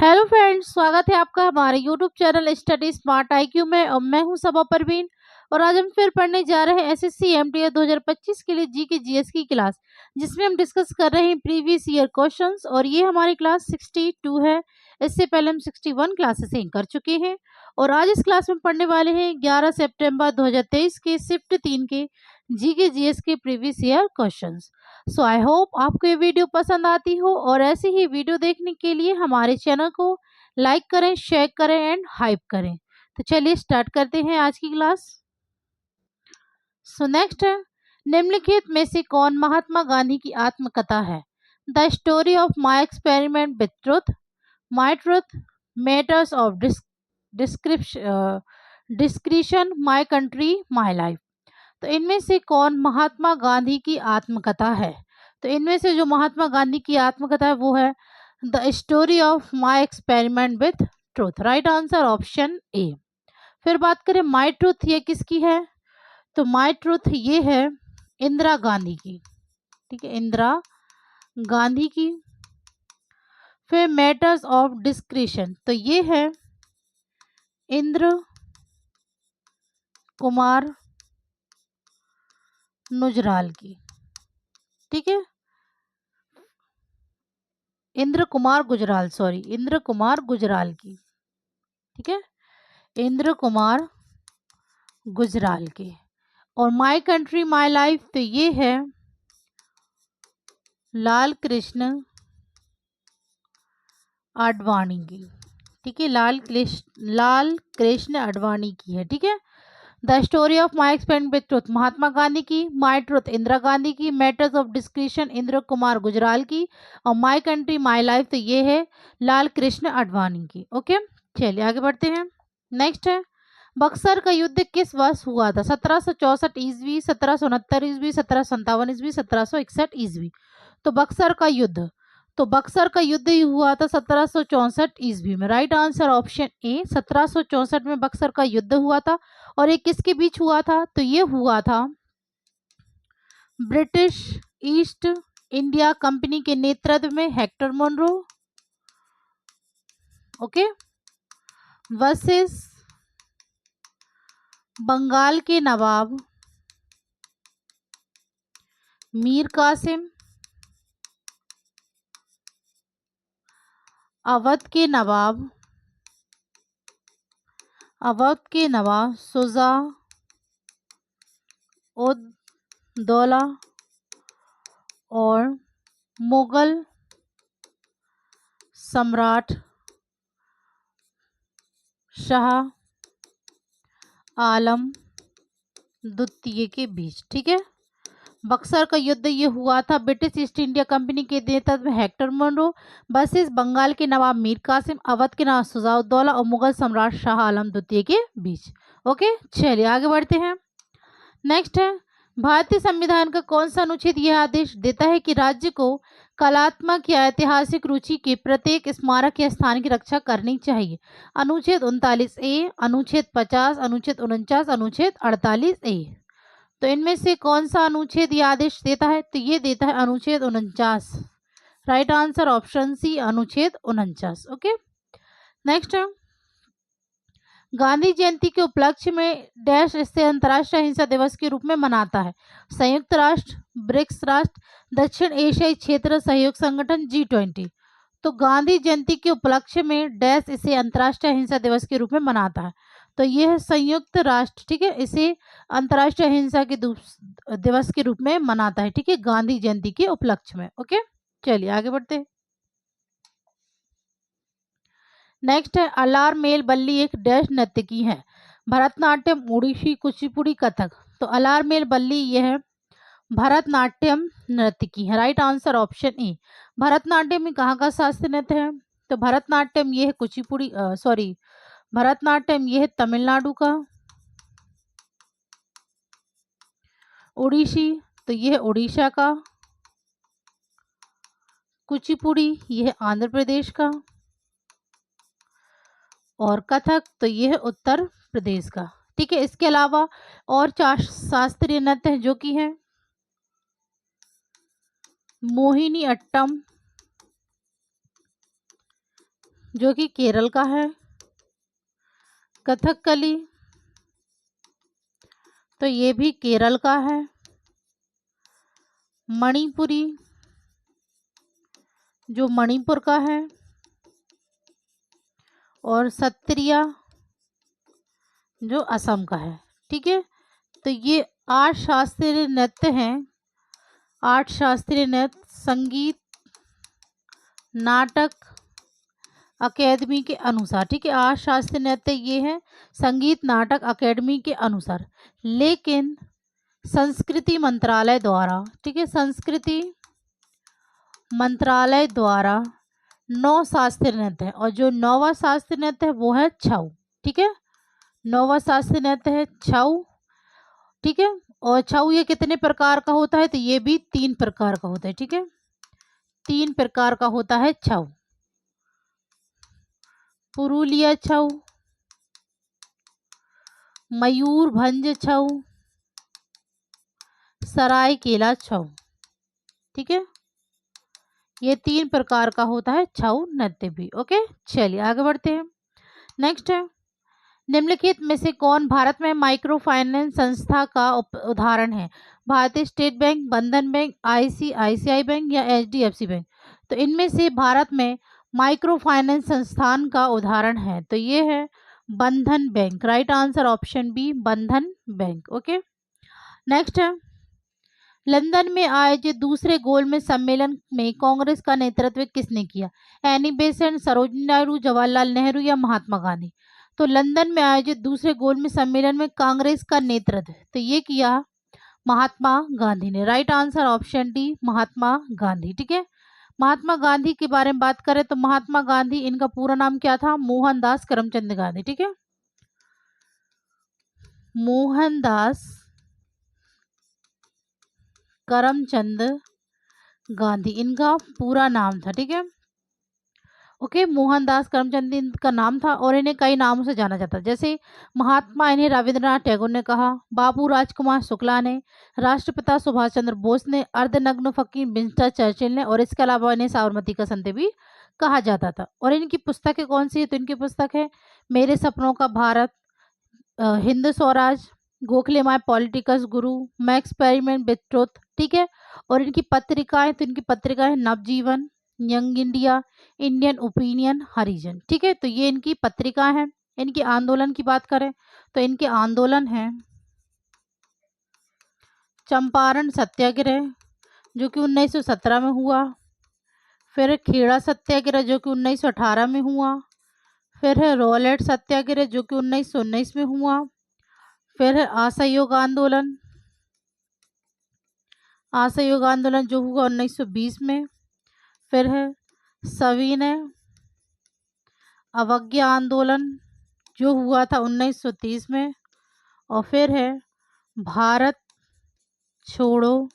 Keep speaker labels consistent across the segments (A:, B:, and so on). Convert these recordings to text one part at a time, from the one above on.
A: Hello friends, स्वागत है आपका हमारे YouTube channel study smart IQ में। और मैं हूं सबा परवीन। और आज हम फिर पढ़ने जा रहे हैं एसएससी एमटीए 2025 के लिए जी के जीएस की क्लास, जिसमें हम डिस्कस कर रहे हैं प्रीवियस ईयर क्वेश्चंस। और ये हमारी क्लास 62 है। इससे पहले हम 61 क्लासेस कर चुके हैं। और आज इस क्लास में पढ़ने वाले हैं 11 सितंबर 2023 के शिफ्ट 3 के जी के जीएस के previous year questions. So I hope आपको ये वीडियो पसंद आती हो। और ऐसे ही वीडियो देखने के लिए हमारे चैनल को लाइक करें, शेयर करें एंड हाइप करें। तो चलिए स्टार्ट करते हैं आज की क्लास। सो नेक्स्ट है, निम्नलिखित में से कौन महात्मा गांधी की आत्मकथा है? The story of my experiment with truth, my truth, matters of description, my country, my life. तो इनमें से कौन महात्मा गांधी की आत्मकथा है? तो इनमें से जो महात्मा गांधी की आत्मकथा है वो है the story of my experiment with truth. Right answer option ए। फिर बात करें माई ट्रूथ, ये किसकी है? तो माई ट्रूथ ये है इंदिरा गांधी की। ठीक है, इंदिरा गांधी की। फिर मैटर्स ऑफ डिस्क्रिशन, तो ये है इंद्र कुमार गुजराल की। ठीक है, इंद्र कुमार गुजराल की। ठीक है, इंद्र कुमार गुजराल के। और माई कंट्री माई लाइफ, तो ये है लाल कृष्ण आडवाणी की। ठीक है, लाल कृष्ण आडवाणी की है। ठीक है, the story of my experiment with truth Mahatma Gandhi की, माई ट्रुथ इंदिरा गांधी की, matters of description Inder Kumar Gujral की, और माई कंट्री माई लाइफ तो ये है लाल कृष्ण आडवाणी की। ओके, चलिए आगे बढ़ते हैं। नेक्स्ट है, बक्सर का युद्ध किस वर्ष हुआ था? 1764 ईस्वी, 1769 ईस्वी, 1757 ईस्वी, 1761 ईस्वी। तो बक्सर का युद्ध ही हुआ था 1764 ईस्वी में। राइट आंसर ऑप्शन ए, 1764 में बक्सर का युद्ध हुआ था। और ये किसके बीच हुआ था? तो ये हुआ था ब्रिटिश ईस्ट इंडिया कंपनी के नेतृत्व में Hector Munro, okay, versus Bengal के नवाब मीर कासिम, अवध के नवाब सुजा उद दौला और मुगल सम्राट शाह आलम द्वितीय के बीच। ठीक है, बक्सर का युद्ध ये हुआ था ब्रिटिश ईस्ट इंडिया कंपनी के नेतृत्व में हेक्टर मोनरो वर्सेस बंगाल के नवाब मीर कासिम, अवध के नवाब सुजाउद्दौला और मुगल सम्राट शाह आलम द्वितीय के बीच। ओके, चलिए आगे बढ़ते हैं। नेक्स्ट है, भारतीय संविधान का कौन सा अनुच्छेद यह आदेश देता है कि राज्य को कलात्मक या ऐतिहासिक रुचि के प्रत्येक स्मारक या स्थान की रक्षा करनी चाहिए? अनुच्छेद 39 ए, अनुच्छेद 50, अनुच्छेद 49, अनुच्छेद 48 ए। तो इनमें से कौन सा अनुच्छेद ये आदेश देता है? तो ये देता है अनुच्छेद 49। राइट आंसर ऑप्शन सी, अनुच्छेद 49। ओके, नेक्स्ट है, गांधी जयंती के उपलक्ष्य में डैश इसे अंतर्राष्ट्रीय अहिंसा दिवस के रूप में मनाता है? संयुक्त राष्ट्र, ब्रिक्स राष्ट्र, दक्षिण एशियाई क्षेत्र सहयोग संगठन, G20। तो गांधी जयंती के उपलक्ष्य में डैश इसे अंतर्राष्ट्रीय अहिंसा दिवस के रूप में मनाता है? तो यह है संयुक्त राष्ट्र। ठीक है, इसे अंतर्राष्ट्रीय अहिंसा के दिवस के रूप में मनाता है। ठीक है, गांधी जयंती के उपलक्ष्य में। ओके, चलिए आगे बढ़ते हैं। नेक्स्ट है, अलारमेल बल्ली एक डैश नृत्य की है? भरतनाट्यम, ओडिसी, कुचिपुड़ी, कथक। तो अलारमेल बल्ली यह है भरतनाट्यम नृत्य की है। राइट आंसर ऑप्शन ए। भरतनाट्यम में कहाँ का शास्त्रीय नृत्य है? तो भरतनाट्यम ये है कुचिपुड़ी, सॉरी, भरतनाट्यम ये है तमिलनाडु का। ओडिसी तो ये है उड़ीसा का। कुचिपुड़ी ये है आंध्र प्रदेश का। और कथक तो ये है उत्तर प्रदेश का। ठीक है, इसके अलावा और 4 शास्त्रीय नृत्य हैं जो कि हैं मोहिनी अट्टम, जो कि केरल का है। कथकली तो ये भी केरल का है। मणिपुरी जो मणिपुर का है। और सत्रिया जो असम का है। ठीक है, तो ये 8 शास्त्रीय नृत्य हैं। 8 शास्त्रीय नृत्य संगीत नाटक अकेडमी के अनुसार। ठीक है, 8 शास्त्रीय नृत्य ये है संगीत नाटक अकेडमी के अनुसार। लेकिन संस्कृति मंत्रालय द्वारा, ठीक है, संस्कृति मंत्रालय द्वारा 9 शास्त्रीय नृत्य है, और जो 9वां शास्त्रीय नृत्य है वो है छऊ। ठीक है, 9वां शास्त्रीय नृत्य है छऊ। ठीक है, और छऊ ये कितने प्रकार का होता है, तो ये भी 3 प्रकार का होता है। ठीक है, 3 प्रकार का होता है छऊ। पुरुलिया छऊ, मयूरभंज छऊ, सरायकेला छऊ। ठीक है, ये 3 प्रकार का होता है छऊ नृत्य भी। ओके, चलिए आगे बढ़ते हैं। नेक्स्ट है, निम्नलिखित में से कौन भारत में माइक्रो फाइनेंस संस्था का उदाहरण है? भारतीय स्टेट बैंक, बंधन बैंक, आईसीआईसीआई बैंक या एचडीएफसी बैंक। तो इनमें से भारत में माइक्रो फाइनेंस संस्थान का उदाहरण है, तो ये है Bandhan bank. Right answer option B, Bandhan bank. Okay, next है, लंदन में आयोजित दूसरे गोलमेज सम्मेलन में कांग्रेस का नेतृत्व किसने किया? एनी बेसेंट, सरोजिनी नायडू, जवाहरलाल नेहरू या महात्मा गांधी। तो लंदन में आयोजित दूसरे गोलमेज सम्मेलन में कांग्रेस का नेतृत्व तो ये किया महात्मा गांधी ने। Right answer option D, Mahatma Gandhi. ठीक है, महात्मा गांधी के बारे में बात करें तो महात्मा गांधी, इनका पूरा नाम क्या था? मोहनदास करमचंद गांधी। ठीक है, मोहनदास करमचंद गांधी इनका पूरा नाम था। ठीक है, ओके, मोहनदास करमचंद इनका नाम था, और इन्हें कई नामों से जाना जाता है। जैसे महात्मा इन्हें रविंद्रनाथ टैगोर ने कहा, बाबू राजकुमार शुक्ला ने, राष्ट्रपिता सुभाष चंद्र बोस ने, अर्धनग्न फकीर विंस्टन चर्चिल ने, और इसके अलावा इन्हें साबरमती का संत भी कहा जाता था। और इनकी पुस्तकें कौन सी है? तो इनकी पुस्तक है मेरे सपनों का भारत, हिंद स्वराज, गोखले माय पॉलिटिकस गुरु, मैं एक्सपेरिमेंट विथ ट्रुथ। ठीक है, और इनकी पत्रिकाएं, तो इनकी पत्रिकाएं नवजीवन, यंग इंडिया, इंडियन ओपिनियन, हरिजन। ठीक है, तो ये इनकी पत्रिका है। इनके आंदोलन की बात करें तो इनके आंदोलन हैं चंपारण सत्याग्रह जो कि 1917 में हुआ, फिर खेड़ा सत्याग्रह जो कि 1918 में हुआ, फिर है रॉलेट सत्याग्रह जो कि 1919 में हुआ, फिर है असहयोग आंदोलन, असहयोग आंदोलन जो हुआ 1920 में, फिर है सविनय अवज्ञा आंदोलन जो हुआ था 1930 में, और फिर है भारत छोड़ो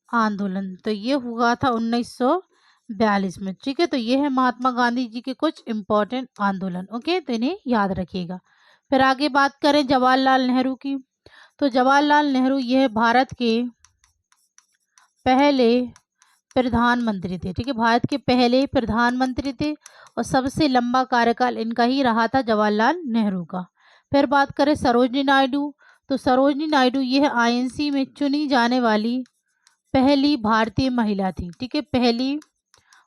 A: आंदोलन, तो ये हुआ था 1942 में। ठीक है, तो ये है महात्मा गांधी जी के कुछ इम्पोर्टेंट आंदोलन। ओके, तो इन्हें याद रखिएगा। फिर आगे बात करें जवाहरलाल नेहरू की, तो जवाहरलाल नेहरू यह भारत के पहले प्रधानमंत्री थे। ठीक है, भारत के पहले प्रधानमंत्री थे, और सबसे लंबा कार्यकाल इनका ही रहा था जवाहरलाल नेहरू का। फिर बात करें सरोजिनी नायडू, तो सरोजिनी नायडू यह आईएनसी में चुनी जाने वाली पहली भारतीय महिला थी। ठीक है, पहली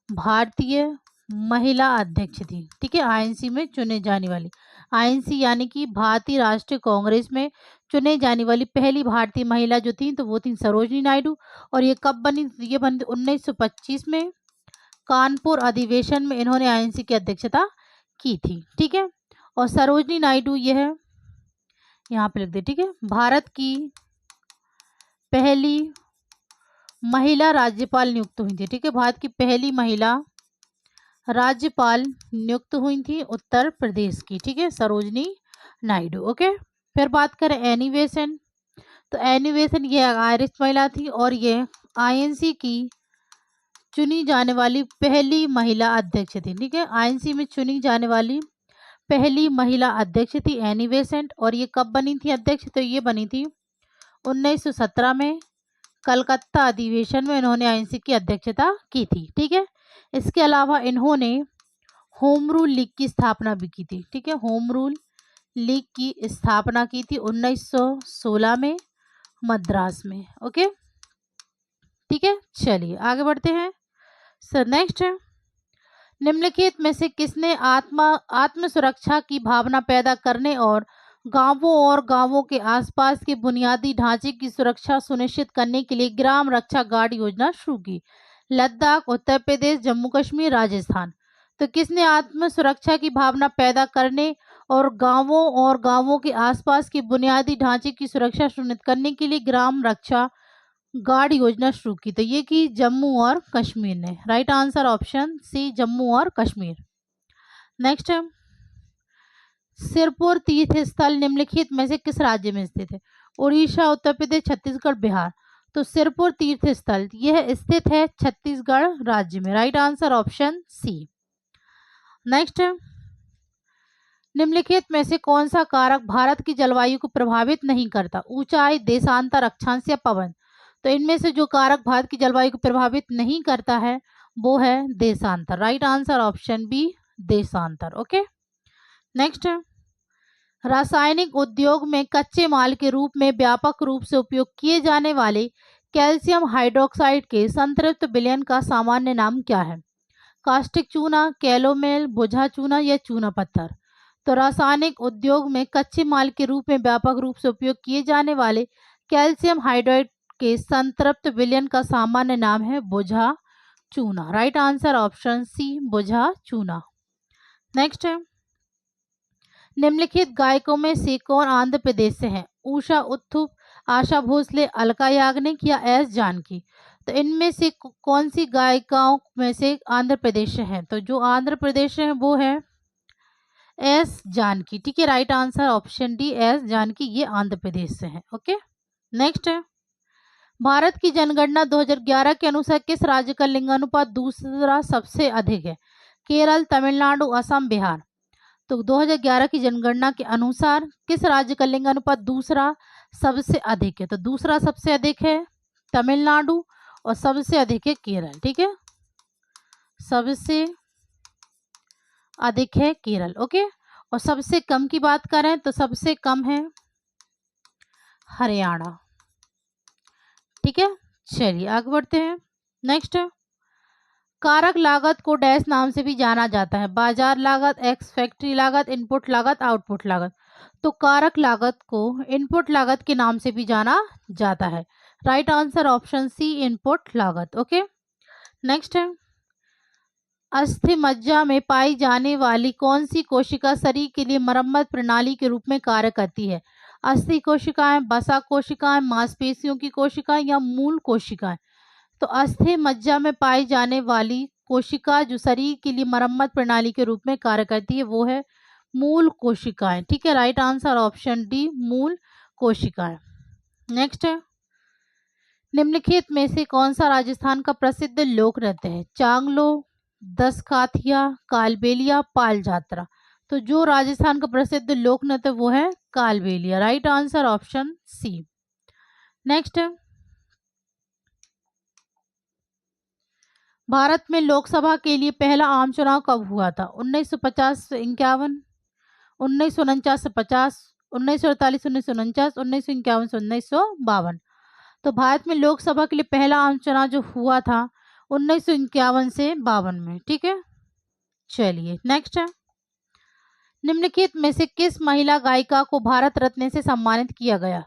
A: भारतीय महिला अध्यक्ष थी। ठीक है, आईएनसी में चुने जाने वाली, आईएनसी यानी कि भारतीय राष्ट्रीय कांग्रेस में चुने जाने वाली पहली भारतीय महिला जो थी तो वो थी सरोजिनी नायडू। और ये कब बनी? ये बनी 1925 में, कानपुर अधिवेशन में इन्होंने आईएनसी की अध्यक्षता की थी। ठीक है, और सरोजिनी नायडू यह यहाँ पे लिख दे। ठीक है, भारत की पहली महिला राज्यपाल नियुक्त हुई थी। ठीक है, भारत की पहली महिला राज्यपाल नियुक्त हुई थी उत्तर प्रदेश की। ठीक है, सरोजिनी नायडू। ओके, फिर बात करें एनी बेसेंट, तो एनी बेसेंट ये आयरिश महिला थी, और ये आईएनसी की चुनी जाने वाली पहली महिला अध्यक्ष थी। ठीक है, आईएनसी में चुनी जाने वाली पहली महिला अध्यक्ष थी एनी बेसेंट। और ये कब बनी थी अध्यक्ष? तो ये बनी थी 1917 में, कलकत्ता अधिवेशन में इन्होंने आईएनसी की अध्यक्षता की थी। ठीक है, इसके अलावा इन्होंने होम रूल लीग की स्थापना भी की थी। ठीक है, होम रूल लीग की स्थापना की थी 1916 में मद्रास में। ओके, ठीक है, चलिए आगे बढ़ते हैं। सर नेक्स्ट है, निम्नलिखित में से किसने आत्म सुरक्षा की भावना पैदा करने और गांवों के आसपास के बुनियादी ढांचे की सुरक्षा सुनिश्चित करने के लिए ग्राम रक्षा गार्ड योजना शुरू की? लद्दाख, उत्तर प्रदेश, जम्मू कश्मीर, राजस्थान। तो किसने आत्म सुरक्षा की भावना पैदा करने और गांवों के आसपास के बुनियादी ढांचे की सुरक्षा सुनिश्चित करने के लिए ग्राम रक्षा गार्ड योजना शुरू की? तो ये की जम्मू और कश्मीर ने। Right answer option C, Jammu और कश्मीर। नेक्स्ट है, सिरपुर तीर्थ स्थल निम्नलिखित में से किस राज्य में स्थित है? उड़ीसा, उत्तर प्रदेश, छत्तीसगढ़, बिहार। तो सिरपुर तीर्थ स्थल यह स्थित है छत्तीसगढ़ राज्य में। Right answer option C. Next है, निम्नलिखित में से कौन सा कारक भारत की जलवायु को प्रभावित नहीं करता? ऊंचाई, देशांतर, अक्षांश या पवन। तो इनमें से जो कारक भारत की जलवायु को प्रभावित नहीं करता है वो है देशांतर। राइट आंसर ऑप्शन बी, देशांतर। ओके, नेक्स्ट है, रासायनिक उद्योग में कच्चे माल के रूप में व्यापक रूप से उपयोग किए जाने वाले कैल्शियम हाइड्रोक्साइड के संतृप्त विलयन का सामान्य नाम क्या है? कास्टिक चूना, कैलोमेल, बोझा चूना या चूना पत्थर। तो रासायनिक उद्योग में कच्चे माल के रूप में व्यापक रूप से उपयोग किए जाने वाले कैल्शियम हाइड्राइड के संतृप्त विलयन का सामान्य नाम है बोझा चूना। राइट आंसर ऑप्शन सी, बोझा चूना। नेक्स्ट है, निम्नलिखित गायकों में से कौन आंध्र प्रदेश से हैं? उषा उत्थुप, आशा भोसले, अलका याग्निक या एस जानकी। तो इनमें से कौन सी गायिकाओं में से आंध्र प्रदेश से हैं? तो जो आंध्र प्रदेश से है वो है एस जानकी। ठीक है, right answer option D, S Janaki, ये आंध्र प्रदेश से है। ओके, नेक्स्ट है, भारत की जनगणना 2011 के अनुसार किस राज्य का लिंगानुपात दूसरा सबसे अधिक है? केरल, तमिलनाडु, असम, बिहार। तो 2011 की जनगणना के अनुसार किस राज्य का लिंगानुपात दूसरा सबसे अधिक है? तो दूसरा सबसे अधिक है तमिलनाडु और सबसे अधिक है केरल। ठीक है, सबसे अधिक है केरल। ओके, और सबसे कम की बात करें तो सबसे कम है हरियाणा। ठीक है, चलिए आगे बढ़ते हैं। नेक्स्ट, कारक लागत को डैश नाम से भी जाना जाता है? बाजार लागत, एक्स फैक्ट्री लागत, इनपुट लागत, आउटपुट लागत। तो कारक लागत को इनपुट लागत के नाम से भी जाना जाता है। Right answer option C, input लागत। ओके, नेक्स्ट है, अस्थि मज्जा में पाई जाने वाली कौन सी कोशिका शरीर के लिए मरम्मत प्रणाली के रूप में कार्य करती है? अस्थि कोशिकाएं, वसा कोशिकाएं, मांसपेशियों की कोशिकाएं या मूल कोशिकाएं। तो अस्थि मज्जा में पाई जाने वाली कोशिका जो शरीर के लिए मरम्मत प्रणाली के रूप में कार्य करती है वो है मूल कोशिकाएं। ठीक है, राइट आंसर ऑप्शन डी, मूल कोशिकाएं। नेक्स्ट है, निम्नलिखित में से कौन सा राजस्थान का प्रसिद्ध लोक नृत्य है? चांगलो, दसकाथिया, कालबेलिया, पाल जात्रा। तो जो राजस्थान का प्रसिद्ध लोक नृत्य वो है Kalbelia. Right answer option C. Next है, भारत में लोकसभा के लिए पहला आम चुनाव कब हुआ था? 1950 से 51, 1949 से 50, 1948 1949, 1951 से 1952। तो भारत में लोकसभा के लिए पहला आम चुनाव जो हुआ था 1951 से 52 में। ठीक है, चलिए नेक्स्ट है, निम्नलिखित में से किस महिला गायिका को भारत रत्न से सम्मानित किया गया?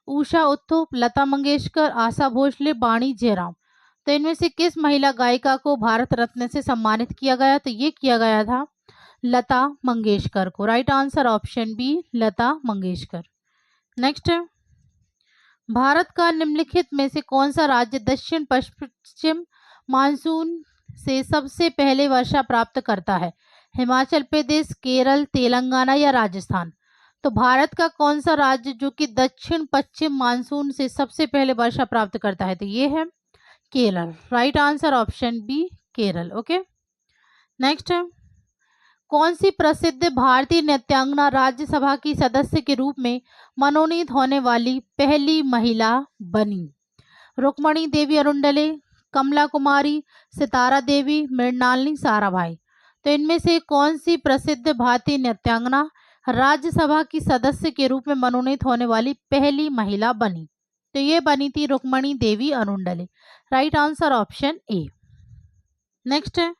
A: उषा उत्थुप, लता मंगेशकर, आशा भोसले, वाणी जयराम। तो इनमें से किस महिला गायिका को भारत रत्न से सम्मानित किया गया? तो ये किया गया था लता मंगेशकर को। Right answer option B, Lata Mangeshkar. Next है, भारत का निम्नलिखित में से कौन सा राज्य दक्षिण पश्चिम मानसून से सबसे पहले वर्षा प्राप्त करता है? हिमाचल प्रदेश, केरल, तेलंगाना या राजस्थान। तो भारत का कौन सा राज्य जो कि दक्षिण पश्चिम मानसून से सबसे पहले वर्षा प्राप्त करता है? तो ये है Kerala. Right answer option B, Kerala. Okay, next है, कौन सी प्रसिद्ध भारतीय नृत्यांगना राज्यसभा की सदस्य के रूप में मनोनीत होने वाली पहली महिला बनी? रुक्मणी देवी अरुंडले, कमला कुमारी, सितारा देवी, मृणालिनी साराभाई। तो इनमें से कौन सी प्रसिद्ध भारतीय नृत्यांगना राज्यसभा की सदस्य के रूप में मनोनीत होने वाली पहली महिला बनी? तो ये बनी थी Rukmini Devi Arundale. Right answer option A. Next है,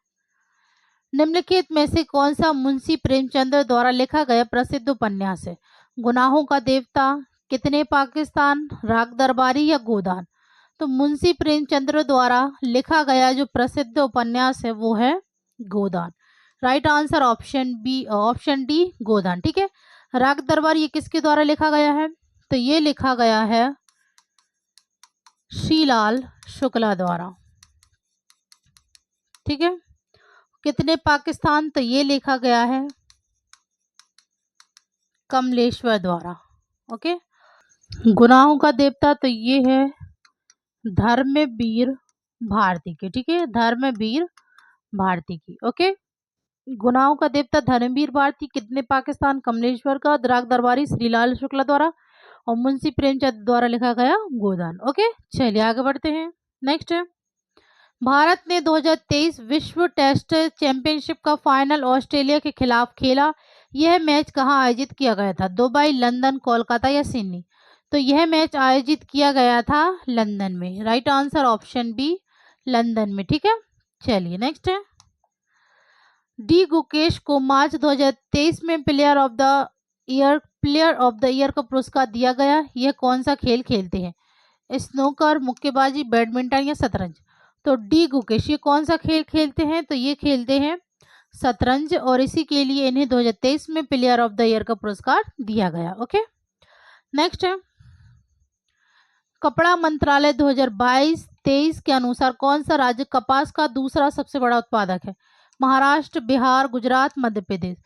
A: निम्नलिखित में से कौन सा मुंशी प्रेमचंद्र द्वारा लिखा गया प्रसिद्ध उपन्यास है? गुनाहों का देवता, कितने पाकिस्तान, राग दरबारी या गोदान? तो मुंशी प्रेमचंद्र द्वारा लिखा गया जो प्रसिद्ध उपन्यास है वो है Godan. Right answer option B, option D Godan. ठीक है, राग दरबार ये किसके द्वारा लिखा गया है? तो ये लिखा गया है श्रीलाल शुक्ला द्वारा। ठीक है, कितने पाकिस्तान, तो ये लिखा गया है कमलेश्वर द्वारा। ओके, गुनाहों का देवता तो ये है धर्मवीर भारती की। ठीक है, धर्मवीर भारती की। ओके, गुनाहों का देवता धर्मवीर भारती, कितने पाकिस्तान कमलेश्वर का, राग दरबारी श्रीलाल शुक्ला द्वारा, और मुंशी प्रेमचंद द्वारा लिखा गया गोदान। ओके, चलिए आगे बढ़ते हैं। नेक्स्ट है, भारत ने 2023 विश्व टेस्ट चैंपियनशिप का फाइनल ऑस्ट्रेलिया के खिलाफ खेला। यह मैच कहाँ आयोजित किया गया था? दुबई, लंदन, कोलकाता या सिडनी? तो यह मैच आयोजित किया गया था लंदन में। Right answer option B London में। ठीक है, चलिए नेक्स्ट है, डी गुकेश को मार्च 2023 में प्लेयर ऑफ द ईयर का पुरस्कार दिया गया। यह कौन सा खेल खेलते हैं? स्नूकर, मुक्केबाजी, बैडमिंटन या शतरंज? तो डी गुकेश ये कौन सा खेल खेलते हैं? तो ये खेलते हैं शतरंज, और इसी के लिए इन्हें 2023 में प्लेयर ऑफ द ईयर का पुरस्कार दिया गया। ओके, नेक्स्ट है, कपड़ा मंत्रालय 2022-23 के अनुसार कौन सा राज्य कपास का दूसरा सबसे बड़ा उत्पादक है? महाराष्ट्र, बिहार, गुजरात, मध्य प्रदेश?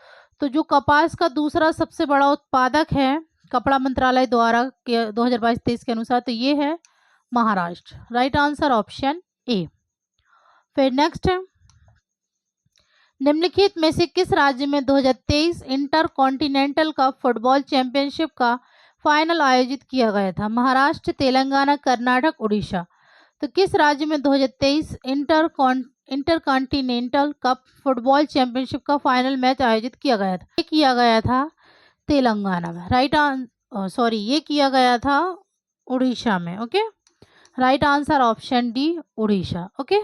A: तो जो कपास का दूसरा सबसे बड़ा उत्पादक है कपड़ा मंत्रालय द्वारा के 2022-23 के अनुसार, तो ये है महाराष्ट्र। राइट आंसर ऑप्शन ए। फिर नेक्स्ट है, निम्नलिखित में से किस राज्य में 2023 inter continental cup football championship का फाइनल आयोजित किया गया था? महाराष्ट्र, तेलंगाना, कर्नाटक, उड़ीसा? तो किस राज्य में 2023 inter continental cup football championship का फाइनल मैच आयोजित किया गया था? ये किया गया था तेलंगाना में। ये किया गया था उड़ीसा में। Okay, right answer option D Orissa. Okay,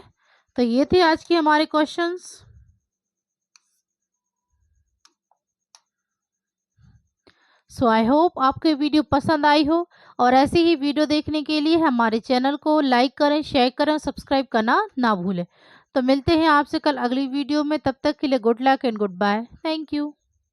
A: तो ये थे आज के हमारे क्वेश्चंस। सो आई होप आपको वीडियो पसंद आई हो, और ऐसी ही वीडियो देखने के लिए हमारे चैनल को लाइक करें, शेयर करें और सब्सक्राइब करना ना भूलें। तो मिलते हैं आपसे कल अगली वीडियो में, तब तक के लिए good luck and goodbye. Thank you.